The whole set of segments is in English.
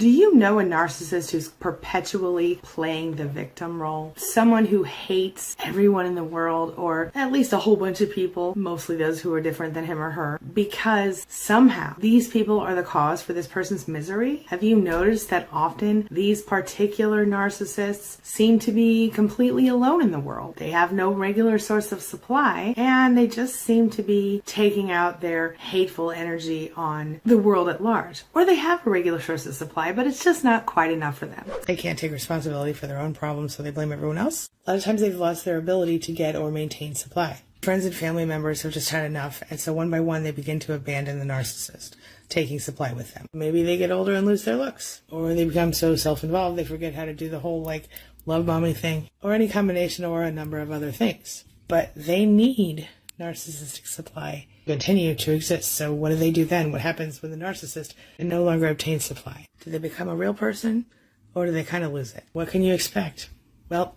Do you know a narcissist who's perpetually playing the victim role? Someone who hates everyone in the world, or at least a whole bunch of people, mostly those who are different than him or her, because somehow these people are the cause for this person's misery? Have you noticed that often these particular narcissists seem to be completely alone in the world? They have no regular source of supply, and they just seem to be taking out their hateful energy on the world at large. Or they have a regular source of supply, but it's just not quite enough for them. They can't take responsibility for their own problems, so they blame everyone else. A lot of times they've lost their ability to get or maintain supply. Friends and family members have just had enough, and so one by one they begin to abandon the narcissist, taking supply with them. Maybe they get older and lose their looks, or they become so self-involved they forget how to do the whole love bombing thing, or any combination or a number of other things. But they need narcissistic supply to continue to exist. So what do they do then? What happens when the narcissist can no longer obtain supply? Do they become a real person, or do they kind of lose it? What can you expect? Well,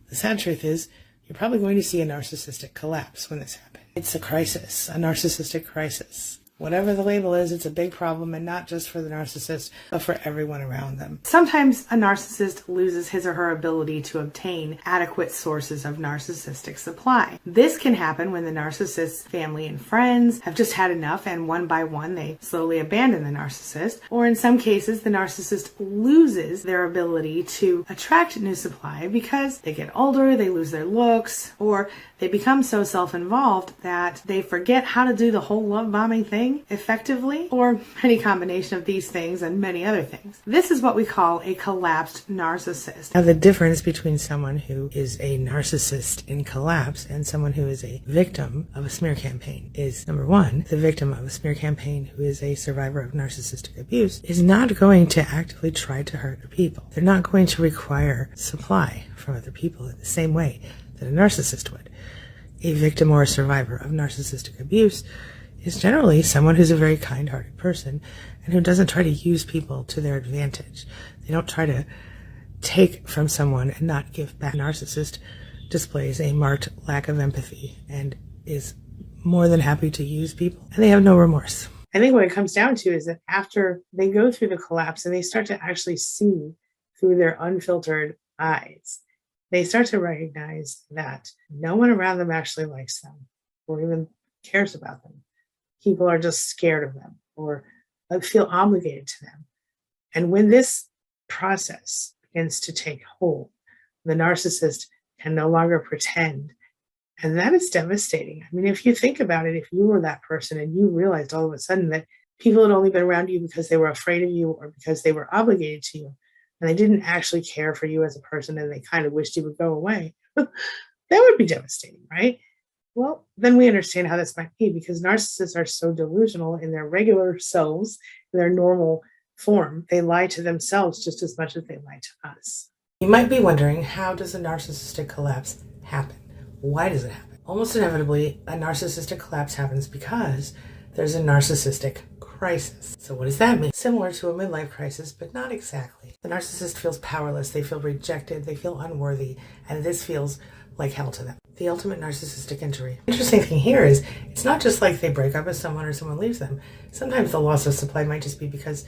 the sad truth is you're probably going to see a narcissistic collapse when this happens. It's a crisis, a narcissistic crisis. Whatever the label is, it's a big problem, and not just for the narcissist, but for everyone around them. Sometimes a narcissist loses his or her ability to obtain adequate sources of narcissistic supply. This can happen when the narcissist's family and friends have just had enough, and one by one they slowly abandon the narcissist. Or in some cases, the narcissist loses their ability to attract new supply because they get older, they lose their looks, or they become so self-involved that they forget how to do the whole love bombing thing effectively, or any combination of these things and many other things. This is what we call a collapsed narcissist. Now, the difference between someone who is a narcissist in collapse and someone who is a victim of a smear campaign is, number one, the victim of a smear campaign who is a survivor of narcissistic abuse is not going to actively try to hurt other people. They're not going to require supply from other people in the same way that a narcissist would. A victim or a survivor of narcissistic abuse is generally someone who's a very kind-hearted person and who doesn't try to use people to their advantage. They don't try to take from someone and not give back. A narcissist displays a marked lack of empathy and is more than happy to use people, and they have no remorse. I think what it comes down to is that after they go through the collapse and they start to actually see through their unfiltered eyes, they start to recognize that no one around them actually likes them or even cares about them. People are just scared of them or feel obligated to them. And when this process begins to take hold, the narcissist can no longer pretend. And that is devastating. I mean, if you think about it, if you were that person and you realized all of a sudden that people had only been around you because they were afraid of you or because they were obligated to you, and they didn't actually care for you as a person and they kind of wished you would go away, that would be devastating, right? Well, then we understand how this might be, because narcissists are so delusional in their regular selves, in their normal form. They lie to themselves just as much as they lie to us. You might be wondering, how does a narcissistic collapse happen? Why does it happen? Almost inevitably, a narcissistic collapse happens because there's a narcissistic crisis. So what does that mean? Similar to a midlife crisis, but not exactly. The narcissist feels powerless, they feel rejected, they feel unworthy, and this feels like hell to them. The ultimate narcissistic injury. The interesting thing here is it's not just like they break up with someone or someone leaves them. Sometimes the loss of supply might just be because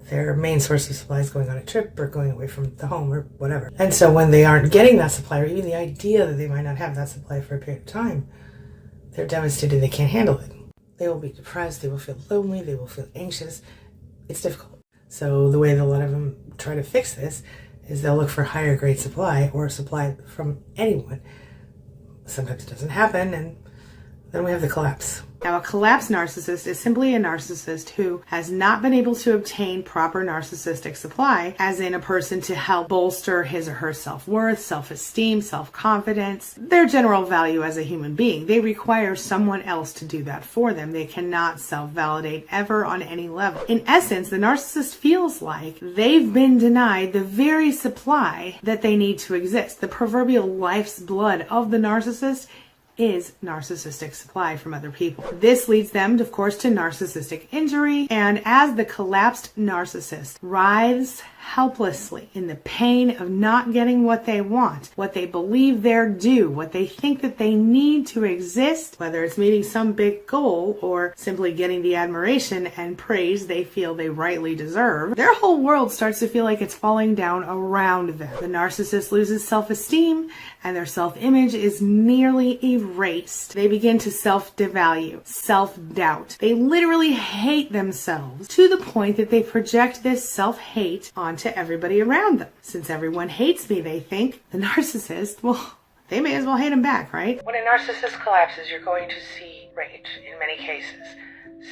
their main source of supply is going on a trip or going away from the home or whatever. And so when they aren't getting that supply, or even the idea that they might not have that supply for a period of time, they're devastated, they can't handle it. They will be depressed, they will feel lonely, they will feel anxious. It's difficult. So the way that a lot of them try to fix this is they'll look for higher grade supply or supply from anyone. Sometimes it doesn't happen, and then we have the collapse. Now, a collapsed narcissist is simply a narcissist who has not been able to obtain proper narcissistic supply, as in a person to help bolster his or her self-worth, self-esteem, self-confidence, their general value as a human being. They require someone else to do that for them. They cannot self-validate ever on any level. In essence, the narcissist feels like they've been denied the very supply that they need to exist. The proverbial life's blood of the narcissist is narcissistic supply from other people. This leads them, of course, to narcissistic injury, and as the collapsed narcissist writhes helplessly in the pain of not getting what they want, what they believe they're due, what they think that they need to exist, whether it's meeting some big goal or simply getting the admiration and praise they feel they rightly deserve, their whole world starts to feel like it's falling down around them. The narcissist loses self-esteem and their self-image is nearly erased. They begin to self-devalue, self-doubt. They literally hate themselves to the point that they project this self-hate onto everybody around them. Since everyone hates me, they think, the narcissist, well, they may as well hate them back, right? When a narcissist collapses, you're going to see rage in many cases.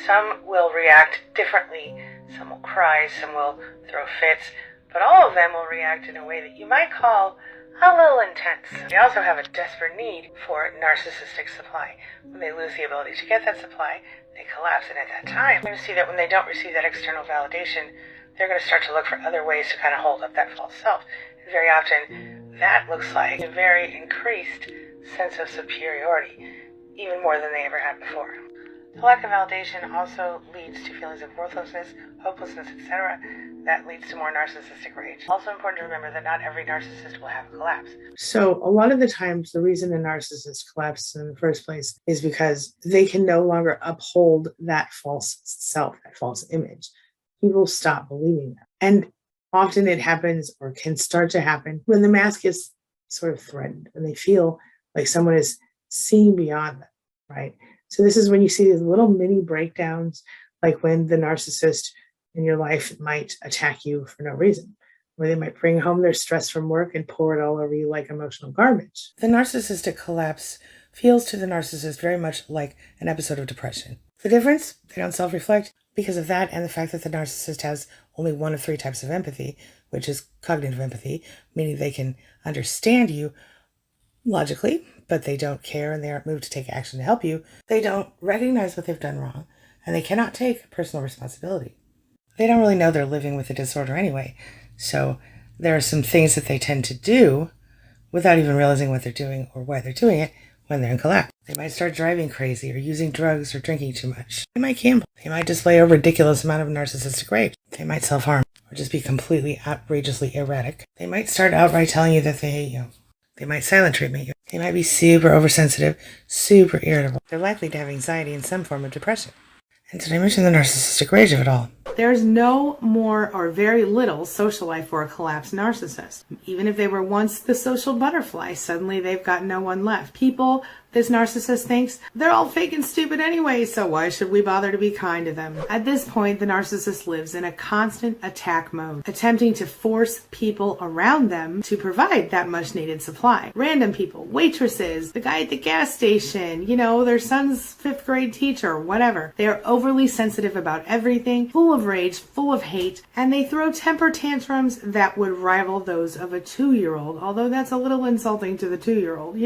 Some will react differently. Some will cry, some will throw fits, but all of them will react in a way that you might call a little intense. They also have a desperate need for narcissistic supply. When they lose the ability to get that supply, they collapse, and at that time, you're going to see that when they don't receive that external validation, they're going to start to look for other ways to kind of hold up that false self. And very often, that looks like a very increased sense of superiority, even more than they ever had before. The lack of validation also leads to feelings of worthlessness, hopelessness, etc. That leads to more narcissistic rage. Also important to remember that not every narcissist will have a collapse. So a lot of the times, the reason a narcissist collapses in the first place is because they can no longer uphold that false self, that false image. People stop believing that. And often it happens, or can start to happen, when the mask is sort of threatened, and they feel like someone is seeing beyond them, right? So this is when you see these little mini breakdowns, like when the narcissist in your life might attack you for no reason, where they might bring home their stress from work and pour it all over you like emotional garbage. The narcissistic collapse feels to the narcissist very much like an episode of depression. The difference, they don't self-reflect because of that and the fact that the narcissist has only one of three types of empathy, which is cognitive empathy, meaning they can understand you logically, but they don't care and they aren't moved to take action to help you. They don't recognize what they've done wrong, and they cannot take personal responsibility. They don't really know they're living with a disorder anyway, so there are some things that they tend to do without even realizing what they're doing or why they're doing it when they're in collapse. They might start driving crazy or using drugs or drinking too much. They might gamble. They might display a ridiculous amount of narcissistic rage. They might self-harm or just be completely outrageously erratic. They might start outright telling you that they might silent treatment you. They might be super oversensitive, super irritable. They're likely to have anxiety and some form of depression. And did I mention the narcissistic rage of it all? There's no more or very little social life for a collapsed narcissist. Even if they were once the social butterfly, suddenly they've got no one left. People, this narcissist thinks, they're all fake and stupid anyway, so why should we bother to be kind to them? At this point, the narcissist lives in a constant attack mode, attempting to force people around them to provide that much needed supply. Random people, waitresses, the guy at the gas station, their son's 5th grade teacher, whatever. They are overly sensitive about everything, full of rage, full of hate, and they throw temper tantrums that would rival those of a 2-year-old, although that's a little insulting to the 2-year-old,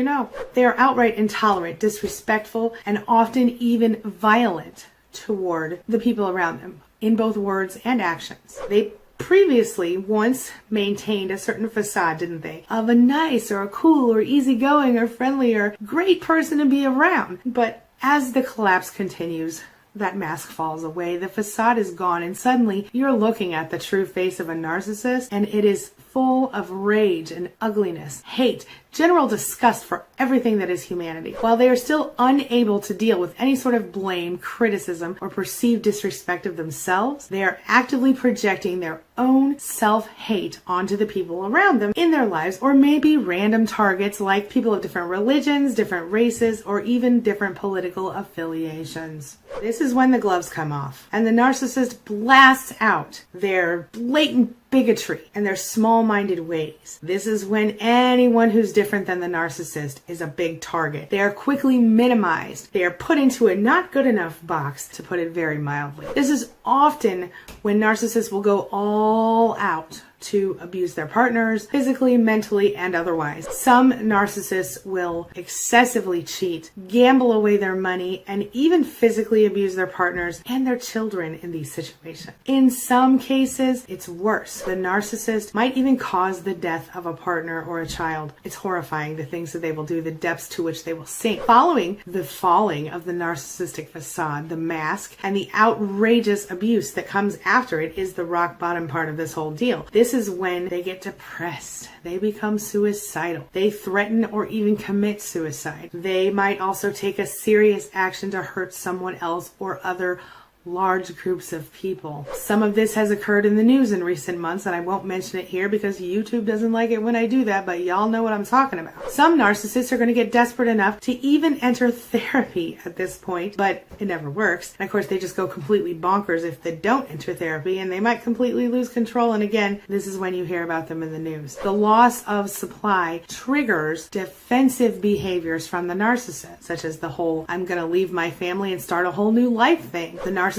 They are outright intolerant, disrespectful, and often even violent toward the people around them, in both words and actions. They previously once maintained a certain facade, didn't they? Of a nice or a cool or easygoing or friendly or great person to be around. But as the collapse continues, that mask falls away, the facade is gone, and suddenly you're looking at the true face of a narcissist, and it is full of rage and ugliness, hate, general disgust for everything that is humanity. While they are still unable to deal with any sort of blame, criticism, or perceived disrespect of themselves, they are actively projecting their own self-hate onto the people around them in their lives, or maybe random targets like people of different religions, different races, or even different political affiliations. This is when the gloves come off, and the narcissist blasts out their blatant bigotry and their small-minded ways. This is when anyone who's different than the narcissist is a big target. They are quickly minimized. They are put into a not good enough box, to put it very mildly. This is often when narcissists will go all out to abuse their partners physically, mentally, and otherwise. Some narcissists will excessively cheat, gamble away their money, and even physically abuse their partners and their children in these situations. In some cases, it's worse. The narcissist might even cause the death of a partner or a child. It's horrifying, the things that they will do, the depths to which they will sink. Following the falling of the narcissistic facade, the mask, and the outrageous abuse that comes after it is the rock bottom part of this whole deal. This is when they get depressed. They become suicidal. They threaten or even commit suicide. They might also take a serious action to hurt someone else or other large groups of people. Some of this has occurred in the news in recent months, and I won't mention it here because YouTube doesn't like it when I do that, but y'all know what I'm talking about. Some narcissists are going to get desperate enough to even enter therapy at this point, but it never works. And of course, they just go completely bonkers if they don't enter therapy, and they might completely lose control. And again, this is when you hear about them in the news. The loss of supply triggers defensive behaviors from the narcissist, such as the whole "I'm going to leave my family and start a whole new life" thing. The narcissist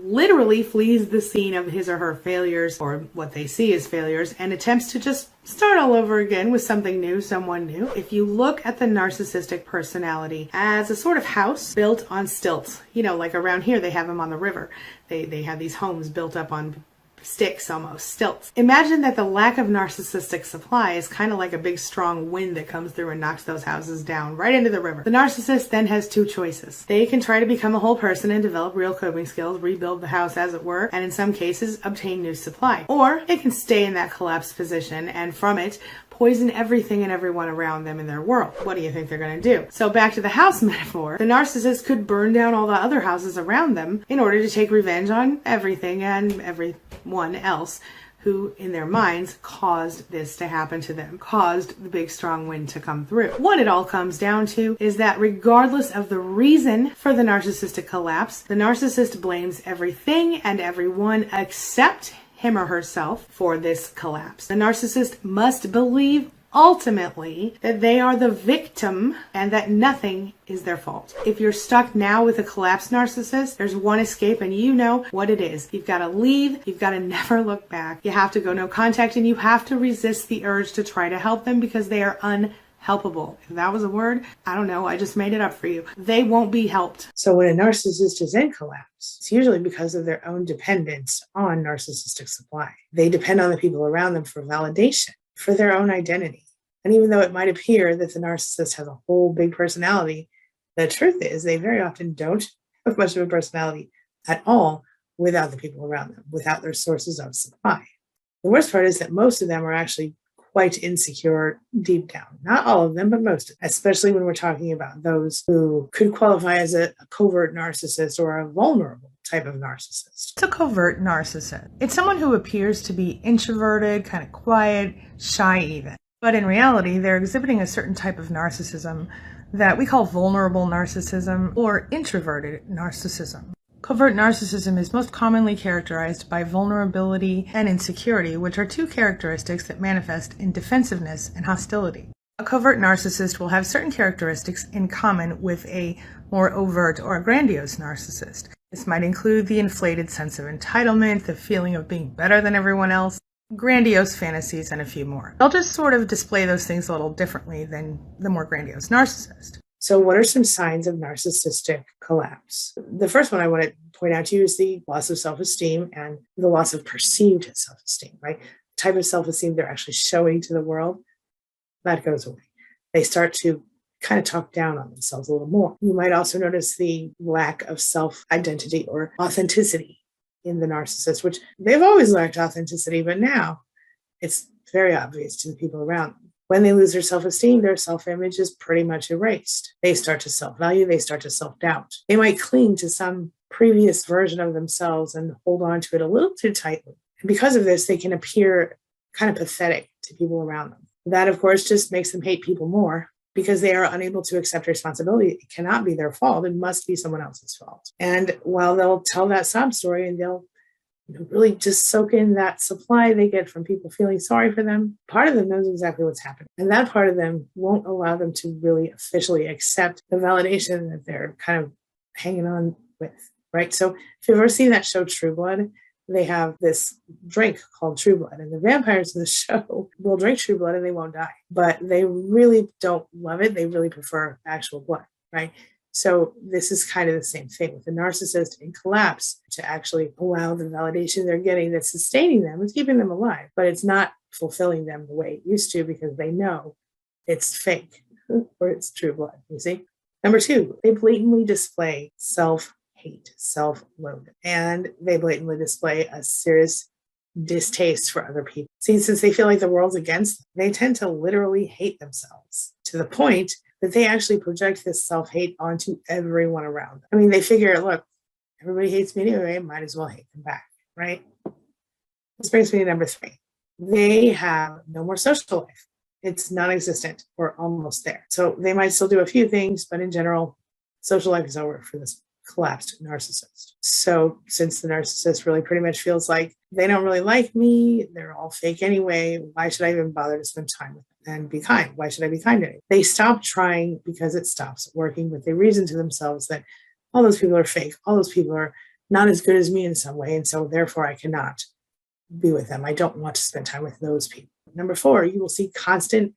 literally flees the scene of his or her failures, or what they see as failures, and attempts to just start all over again with something new, someone new. If you look at the narcissistic personality as a sort of house built on stilts, like around here they have them on the river. They have these homes built up on sticks, almost stilts. Imagine that the lack of narcissistic supply is kind of like a big strong wind that comes through and knocks those houses down right into the river. The narcissist then has two choices. They can try to become a whole person and develop real coping skills, rebuild the house as it were, and in some cases obtain new supply. Or they can stay in that collapsed position and from it poison everything and everyone around them in their world. What do you think they're going to do? So back to the house metaphor, the narcissist could burn down all the other houses around them in order to take revenge on everything and everyone else who, in their minds, caused this to happen to them, caused the big strong wind to come through. What it all comes down to is that regardless of the reason for the narcissistic collapse, the narcissist blames everything and everyone except him or herself for this collapse. The narcissist must believe ultimately that they are the victim and that nothing is their fault. If you're stuck now with a collapsed narcissist, there's one escape and you know what it is. You've got to leave. You've got to never look back. You have to go no contact and you have to resist the urge to try to help them because they are unhelpable. If that was a word, I don't know. I just made it up for you. They won't be helped. So when a narcissist is in collapse, it's usually because of their own dependence on narcissistic supply. They depend on the people around them for validation, for their own identity. And even though it might appear that the narcissist has a whole big personality, the truth is they very often don't have much of a personality at all without the people around them, without their sources of supply. The worst part is that most of them are actually quite insecure deep down. Not all of them, but most of them, especially when we're talking about those who could qualify as a covert narcissist or a vulnerable type of narcissist. It's a covert narcissist. It's someone who appears to be introverted, kind of quiet, shy even. But in reality, they're exhibiting a certain type of narcissism that we call vulnerable narcissism or introverted narcissism. Covert narcissism is most commonly characterized by vulnerability and insecurity, which are two characteristics that manifest in defensiveness and hostility. A covert narcissist will have certain characteristics in common with a more overt or grandiose narcissist. This might include the inflated sense of entitlement, the feeling of being better than everyone else, grandiose fantasies, and a few more. They'll just sort of display those things a little differently than the more grandiose narcissist. So what are some signs of narcissistic collapse? The first one I want to point out to you is the loss of self-esteem and the loss of perceived self-esteem, right? The type of self-esteem they're actually showing to the world, that goes away. They start to kind of talk down on themselves a little more. You might also notice the lack of self-identity or authenticity in the narcissist, which they've always lacked authenticity, but now it's very obvious to the people around them. When they lose their self-esteem, their self-image is pretty much erased. They start to self-value, they start to self-doubt. They might cling to some previous version of themselves and hold on to it a little too tightly. And because of this, they can appear kind of pathetic to people around them. That, of course, just makes them hate people more because they are unable to accept responsibility. It cannot be their fault. It must be someone else's fault. And while they'll tell that sob story and they'll really just soak in that supply they get from people feeling sorry for them, part of them knows exactly what's happening. And that part of them won't allow them to really officially accept the validation that they're kind of hanging on with, right? So if you've ever seen that show True Blood, they have this drink called True Blood. And the vampires in the show will drink True Blood and they won't die. But they really don't love it. They really prefer actual blood, right? So this is kind of the same thing with the narcissist in Collapse, to actually allow the validation they're getting that's sustaining them, it's keeping them alive, but it's not fulfilling them the way it used to, because they know it's fake or it's true blood, you see? Number two, they blatantly display self-hate, self-loathing, and they blatantly display a serious distaste for other people. See, since they feel like the world's against them, they tend to literally hate themselves to the point that they actually project this self-hate onto everyone around them. I mean, they figure, look, everybody hates me anyway, might as well hate them back, right? This brings me to number three. They have no more social life. It's non-existent or almost there. So they might still do a few things, but in general, social life is over for this collapsed narcissist. So since the narcissist really pretty much feels like they don't really like me, they're all fake anyway, why should I even bother to spend time with them and be kind? Why should I be kind to them? They stop trying because it stops working, but they reason to themselves that all those people are fake. All those people are not as good as me in some way. And so therefore I cannot be with them. I don't want to spend time with those people. Number four, you will see constant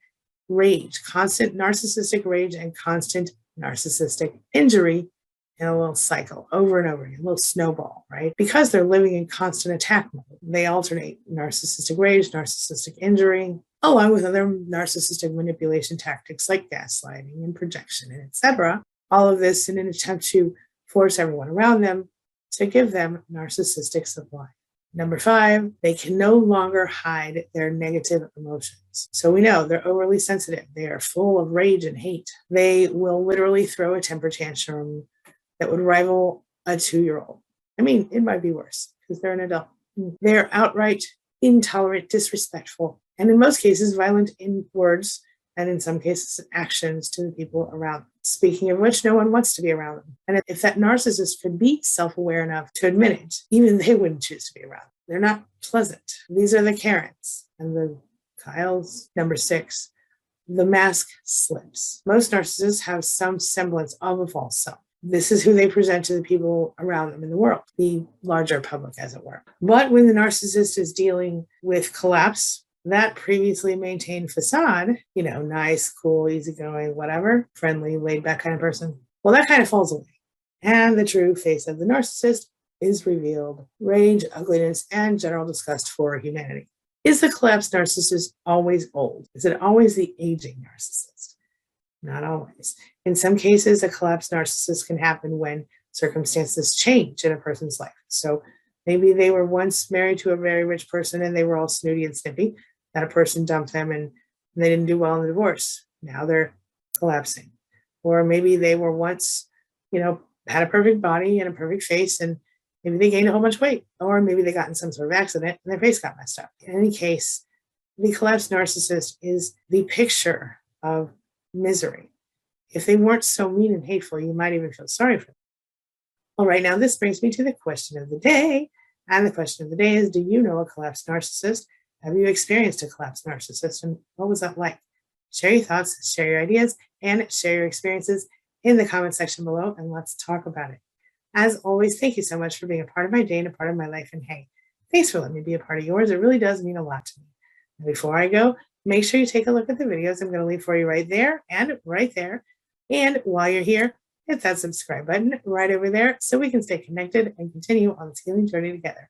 rage, constant narcissistic rage and constant narcissistic injury in a little cycle over and over again, a little snowball, right? Because they're living in constant attack mode. They alternate narcissistic rage, narcissistic injury, along with other narcissistic manipulation tactics like gaslighting and projection, and etc. All of this in an attempt to force everyone around them to give them narcissistic supply. Number five, they can no longer hide their negative emotions. So we know they're overly sensitive. They are full of rage and hate. They will literally throw a temper tantrum that would rival a 2-year-old. I mean, it might be worse because they're an adult. They're outright intolerant, disrespectful, and in most cases, violent in words, and in some cases, actions to the people around them. Speaking of which, no one wants to be around them. And if that narcissist could be self-aware enough to admit it, even they wouldn't choose to be around them. They're not pleasant. These are the Karens and the Kyles. Number six, the mask slips. Most narcissists have some semblance of a false self. This is who they present to the people around them in the world, the larger public, as it were. But when the narcissist is dealing with collapse, that previously maintained facade, nice, cool, easygoing, whatever, friendly, laid back kind of person, well, that kind of falls away. And the true face of the narcissist is revealed: rage, ugliness, and general disgust for humanity. Is the collapsed narcissist always old? Is it always the aging narcissist? Not always. In some cases, a collapsed narcissist can happen when circumstances change in a person's life. So maybe they were once married to a very rich person and they were all snooty and snippy. That a person dumped them and they didn't do well in the divorce. Now they're collapsing. Or maybe they were once, had a perfect body and a perfect face, and maybe they gained a whole bunch of weight. Or maybe they got in some sort of accident and their face got messed up. In any case, the collapsed narcissist is the picture of misery. If they weren't so mean and hateful, you might even feel sorry for them. All right, now this brings me to the question of the day. And the question of the day is, do you know a collapsed narcissist? Have you experienced a collapsed narcissist? And what was that like? Share your thoughts, share your ideas, and share your experiences in the comment section below, and let's talk about it. As always, thank you so much for being a part of my day and a part of my life. And hey, thanks for letting me be a part of yours. It really does mean a lot to me. And before I go, make sure you take a look at the videos I'm going to leave for you right there and right there. And while you're here, hit that subscribe button right over there so we can stay connected and continue on this healing journey together.